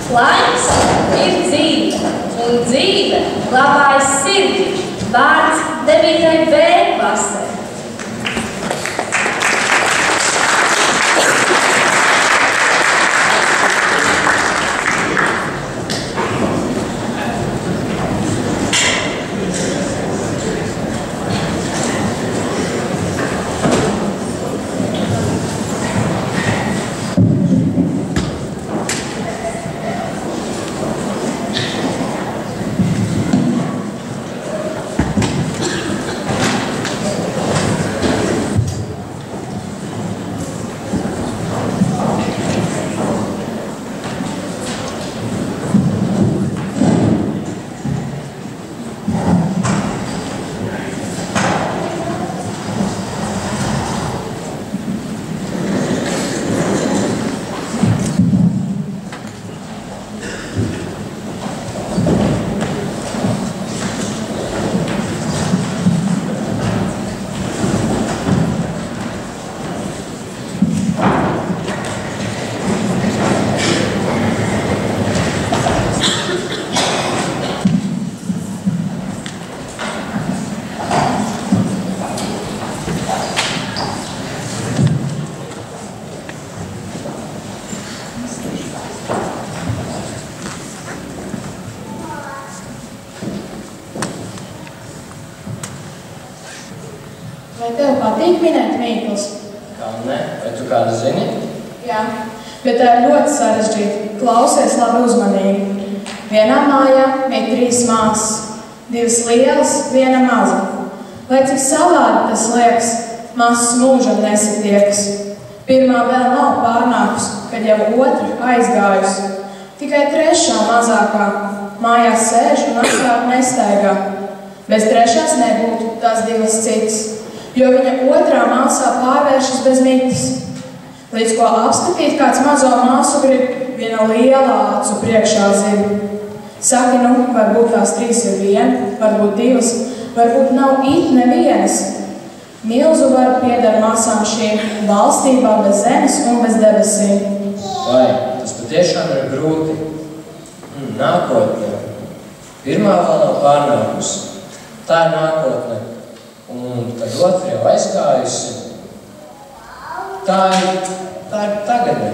Laiks ir dzīve, un dzīve glabājas sirdī. Vārds 9. B klasē. Vai tev patīk minēt mīklas? Kā ne? Vai tu kādu zini? Jā, bet tā ir ļoti sarežģīta. Klausies labi uzmanīgi. Vienā mājā ir 3 māsas, 2 lielas, 1 maza. Lai cik savādi tas liekas, māsas mūžam nesatiekas. Pirmā vēl nav pārnākusi, kad jau otra aizgājusi. Tikai 3. mazākā mājās sēž un apkārt nestaigā. Bez 3. nebūtu tās 2 citas, jo viņa otrā māsā pārvēršas bez mitas. Līdz ko apskatīt kāds mazo māsu grib, viena liela acu priekšā zina. Saki, varbūt tās 3 ir 1, varbūt 2, varbūt nav it nevienas. Milzu varu pieder māsām šīm valstībā bez zemes un bez debesīm. Vai, tas patiešām ir grūti. Nākotnē. Pirmā vēl nav pārnākusi. Tā ir nākotne. Un kad otra jau aizgājusi, tā ir tagadne.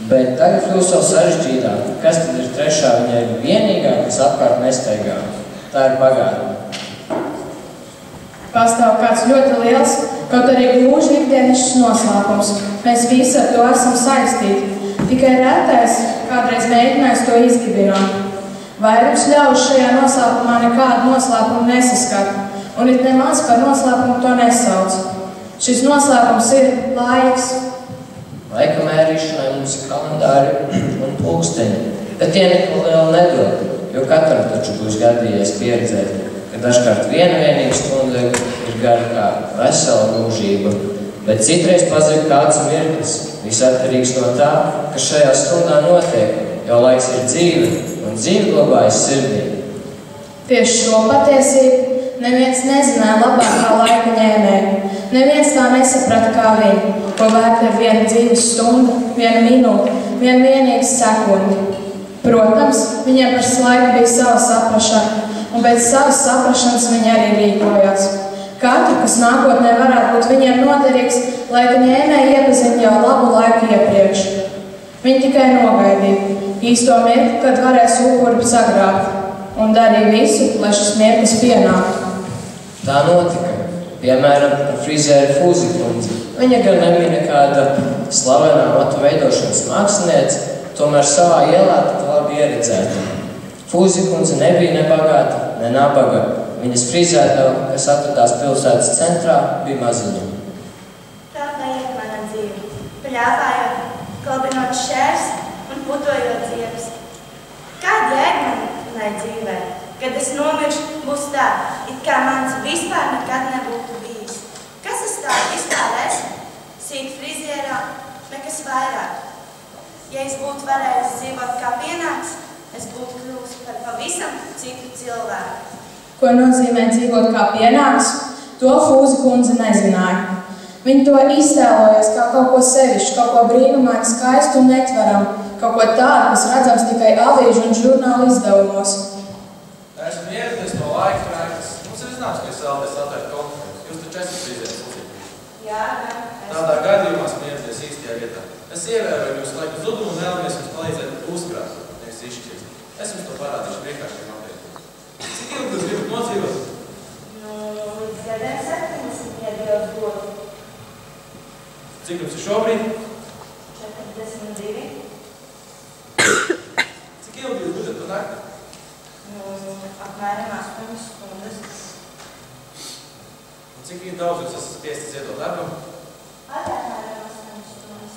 Bet tagad kļūst vēl sarežģītāk. Kas tad ir 3? Viņa ir vienīgā, kas apkārt nestaigā. Tā ir pagātne. Pastāv kāds ļoti liels, kaut arī gluži ikdienišķs noslēpums. Mēs visi ar to esam saistīti. Tikai retais kādreiz mēģinājis to izdibināt. Vairums ļaužu šajā noslēpumā nekādu noslēpumu nesaskata. Un it nemaz par noslēpumu to nesauc. Šis noslēpums ir laiks. Laika mērīšanai mums ir kalendāri un pulksteņi, bet tie neko lielu nedod, jo katram taču būs gadījies pieredzēt, ka dažkārt viena vienīga stunda ir gara kā vesela mūžība, bet citreiz pazūd kāds mirklis, viss atkarīgs no tā, kas šajā stundā notiek, jo laiks ir dzīve un dzīve glabājas sirdī. Tieši šo patiesību neviens nezināja labāk kā laika ņēmēji. Neviens tā nesaprata kā viņi, ko vērta ir viena dzīves stunda, viena minūte, viena vienīga sekundi. Protams, viņiem par laiku bija sava saprašana, un pēc savas saprašanas viņi arī rīkojās. Katru, kas nākotnē varētu būt viņiem noderīgs, laika ņēmēji iepazina jau labu laiku iepriekš. Viņi tikai nogaidīja īsto mirkli, kad varēs upuri sagrābt, un darīja visu, lai šis mirklis pienāktu. Tā notika, piemēram, ar frizēru Fūzi kundzi. Viņa gan nebija nekāda slavenā matu veidošanas māksliniece, tomēr savā ielā tad labi ieredzēta. Fūzi kundze nebija ne bagāta, ne nabaga. Viņas frizētava, kas atradās pilsētas centrā, bija maziņa. Tā neiet mana dzīve, pļāpājot, klabinot šērs un putojot ziepes. Kāda jēga manai dzīvē? Kad es nomiršu, būs tā, it kā mans vispār nekad nebūtu bijis. Kas es tādu vispār esmu? Sīt frizierā, nekas vairāk. Ja es būtu varējis dzīvot kā pienāks, es būtu kļuvusi par pavisam citu cilvēku. Ko nozīmē dzīvot kā pienāks, to Fūzi kundze nezināja. Viņa to iztēlojas kā kaut ko sevišķu, kaut ko brīnumainu, skaistu un netveram, kaut ko tādu, kas redzams tikai avīžu un žurnālu izdevumos. Esmu ieradies no laika rēkas. Mums ir zināms, ka es vēlaties atvērt konferenci. Jūs taču esat izietas locekļi. Jā. Tādā gadījumā esmu ieradies īstajā vietā. Es ievēroju jūsu laiku zudumu un vēlamies jums palīdzēt uzkrāt, nevis izšķirt. Es jums to parādīšu vienkāršiem apētiem. Cik ilgi jūs gribat nodzīvot? Līdz gadiem 70, ja Dievs dod. Cik jums ir šobrīd? 42. Cik ilgi jūs guļat pa nakti? Apmēram 8 stundas. Un cik daudz jūs esat spiesti ziedot darbam? Arī apmēram 8 stundas.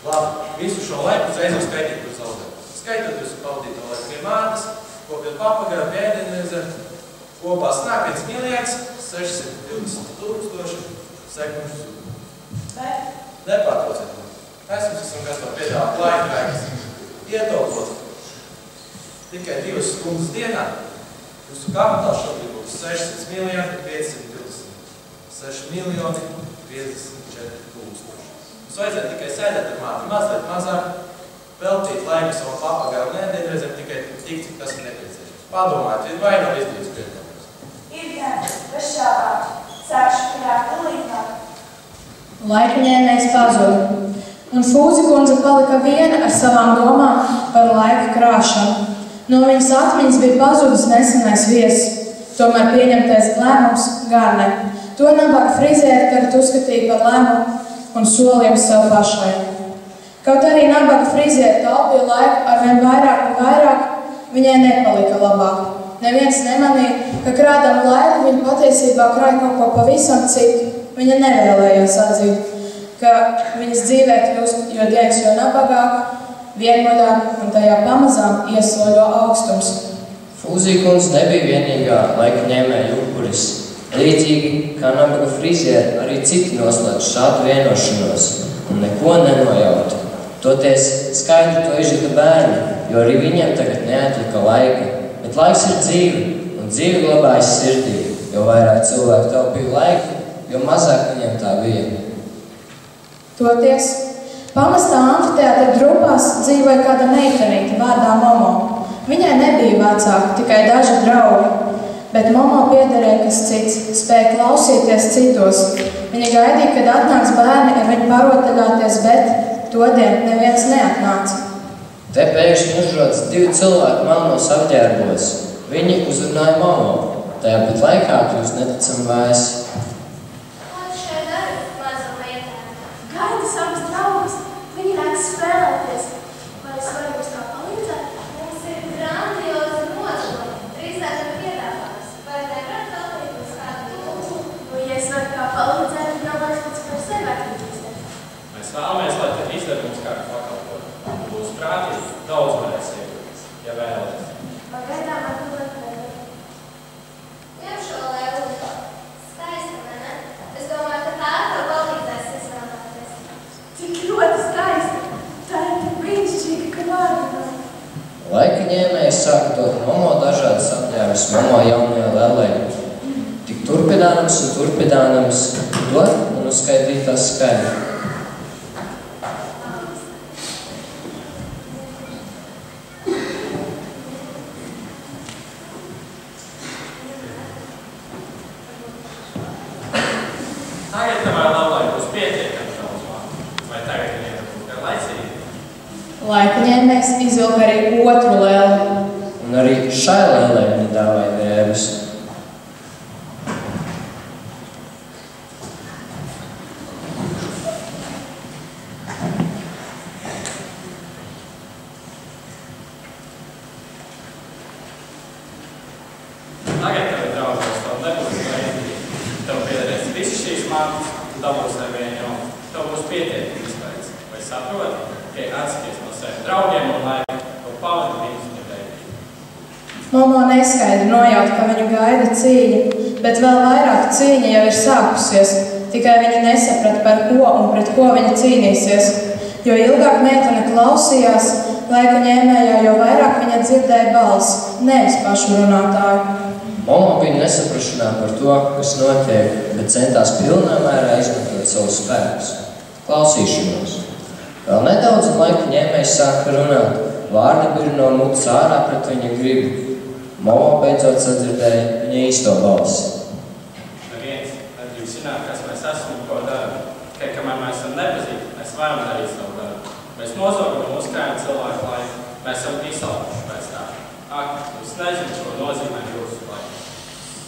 Labi, visu šo laiku uzreiz skaitīt jūs zaudēt. Skaitot jūsu pavadīto laiku pie mātes, kopjot papagara, pie ēdienreizēm, kopā sanāk 1 miljards 620 tūkstoši sekundžu zudumu. Nepārtrauciet man. Es jums esmu gatavs piedāvāt laika rēkas. Ietaupot tikai 2 stundas dienā. Jūsu kapitāls šobrīd būtu 600 miljardi 520. 6 miljoni 54 tūkstoši. Mums vajadzētu tikai sēdēt ar māti mazliet mazāk, veltīt laiku savam papagaram un ēdienreizēm tikai tik, cik tas ir nepieciešams. Padomājiet, vai nav izdarīts priekšlikums? Ir gan, bez šābām. Sākšu krāt tūlītāk. Laika ņēmējs pazuda, un Fūzi kundze palika viena ar savām domām par laika krāšanu. No viņas atmiņas bija pazudis nesenais viesis, tomēr pieņemtais lēmums gan ne. To nabaga frizēra tagad uzskatīja par lēmumu un solījumu sev pašai. Kaut arī nabaga frizēra taupīja laiku arvien vairāk un vairāk, viņai nepalika labāk. Neviens nemanīja, ka krādama laiku viņa patiesībā krāja kaut ko pavisam citu. Viņa nevēlējās atzīt, ka viņas dzīvē kļūst jo dienas jo nabagāk, vienmuļāk un tajā pamazām iesoļo augstums. Fūzī kundze nebija vienīgā laika ņēmēja upuris. Līdzīgi kā nabaga frizieri, arī citi noslēdz šādu vienošanos un neko nenojauta. Toties skaidri to izjuta bērni, jo arī viņiem tagad neatlika laika. Bet laiks ir dzīve, un dzīve glabājas sirdī, jo vairāk cilvēku taupīja laiku, jo mazāk viņiem tā bija. Toties, pamestā amfiteātra drupās dzīvoja kāda meitenīte vārdā Momo. Viņai nebija vecāki, tikai daži draugi, bet Momo piederēja kas cits, spēja klausīties citos. Viņa gaidīja, kad atnāks bērni ar viņu parotaļāties, bet todien neviens neatnāca. Te pēkšņi uzrodas 2 cilvēki melnos apģērbos. Viņi uzrunāja Momo, tajā pat laikā kļūst neticami vēsi. Gaida savus draugus, viņi nāk spēlēties. Vai es varu jums tā palīdzēt? Mums ir grandioza nodoma. Drīzāk ir piedāvājums. Vai nevar palīdzēt uz kādu lūdzu? Nu, ja es varu kā palīdzēt, tad nav vairs pats par sevi attīstīt. Mēs vēlamies, lai te izdevums kādu pakalpotu. Būs prātīgi, daudz varēs iegūt, ja vēlaties. Pagaidām atbildēt nevar. Ņem šo lēlu. Skaista, vai ne? Es domāju, ka tā tev palīdzēs izvēlēties. Cik ļoti skaisti. Tā ir tik brīnišķīga, ka vārdi. Laika ņēmējs sāka dot Momo dažādas apģērbus Momo jaunajā lellē. Tik turpinānams un turpinānams dot un uzskaidīt tās skaidri. Tagad tevai lellai būs pietiekami daudz vārdu. Vai tagad viņiem būs kā laicīgi? Laika ņēmējs izvilka arī otru lēli. Un arī šai lellē viņa dāvāja drēbes. Tagad tev ir draudzīgs, tev nebūs vajadzīgi. Tev piederēs visas šīs mantas, tu dabūsi nevienu jaunu. Tev būs pietiekami izpēc. Vai saproti, ka ir atsakies no saviem draugiem un laiku, to pavadi viņus nebeidīgi. Momo neskaidri nojaut, ka viņu gaida cīņa, bet vēl vairāk cīņa jau ir sākusies, tikai viņa nesaprata, par ko un pret ko viņa cīnīsies. Jo ilgāk meitene klausījās laika ņēmējā, jo vairāk viņa dzirdēja balsi, nevis pašu runātāju. Momo bija nesaprašanā par to, kas notiek, bet centās pilnā mērā izmantot savus spēkus. Klausīšanos. Vēl nedaudz un laika ņēmējs sāka runāt. Vārdi bija no mutes ārā pret viņa gribu. Momo beidzot sadzirdēja viņa īsto balsi. Neviens negrib zināt, kas mēs esam un ko daram. Tikai, kamēr mēs esam nepazīti, mēs varam darīt savu darbu. Mēs nozogam un uzkrājam cilvēku laiku. Mēs esam izsalkuši pēc tā. Ak, jūs nezināt, ko nozīmē jūsu laiku.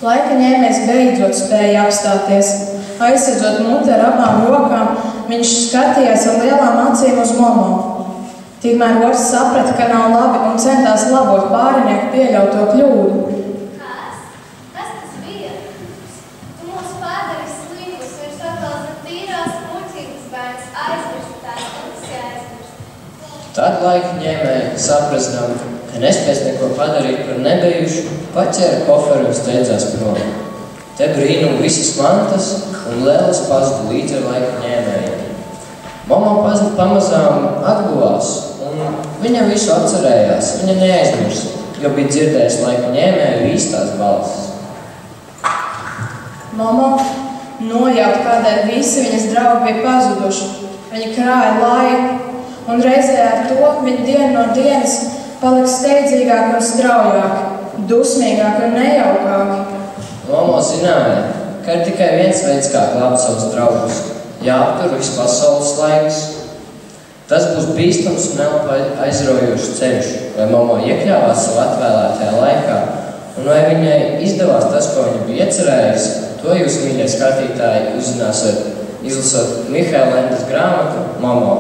Laika ņēmējs beidzot spēja apstāties. Aizsedzot muti ar abām rokām, viņš skatījās ar lielām acīm uz Momo. Tikmēr otrs saprata, ka nav labi un centās labot pārinieku pieļauto kļūdu. Kas? Kas tas bija? Tu mūs padari slimus, viņš atkal zem tīrās muļķības bērns aizmirst tās, un tas jāaizmirst. Tad laika ņēmēja, saprastam, ka nespēs neko padarīt par nebijušu, paķēra koferu un steidzās prom. Te brīnum visas mantas un lēlas pazuda līdz ar laika ņēmējiem. Momo pamazām atguvās, un viņa visu atcerējās. Viņa neaizmirsa, jo bija dzirdējis laika ņēmēju īstās balsis. Momo nojaut, kādēļ visi viņas draugi bija pazuduši. Viņa krāja laiku, un reizē ar to viņa dienu no dienas palika steidzīgāk un straujāk, dusmīgāk un nejaukāk. Momo zināja, ka ir tikai viens veids, kā glābt savus draugus. Jāaptur viss pasaules laiks. Tas būs bīstams un elpa aizraujošs ceļš, vai Momo iekļāvās savu atvēlētajā laikā, un vai viņai izdevās tas, ko viņa bija iecerējusi, to jūs, mīļie skatītāji, uzzināsiet, izlasot Mihaela Lendas grāmatu Momo.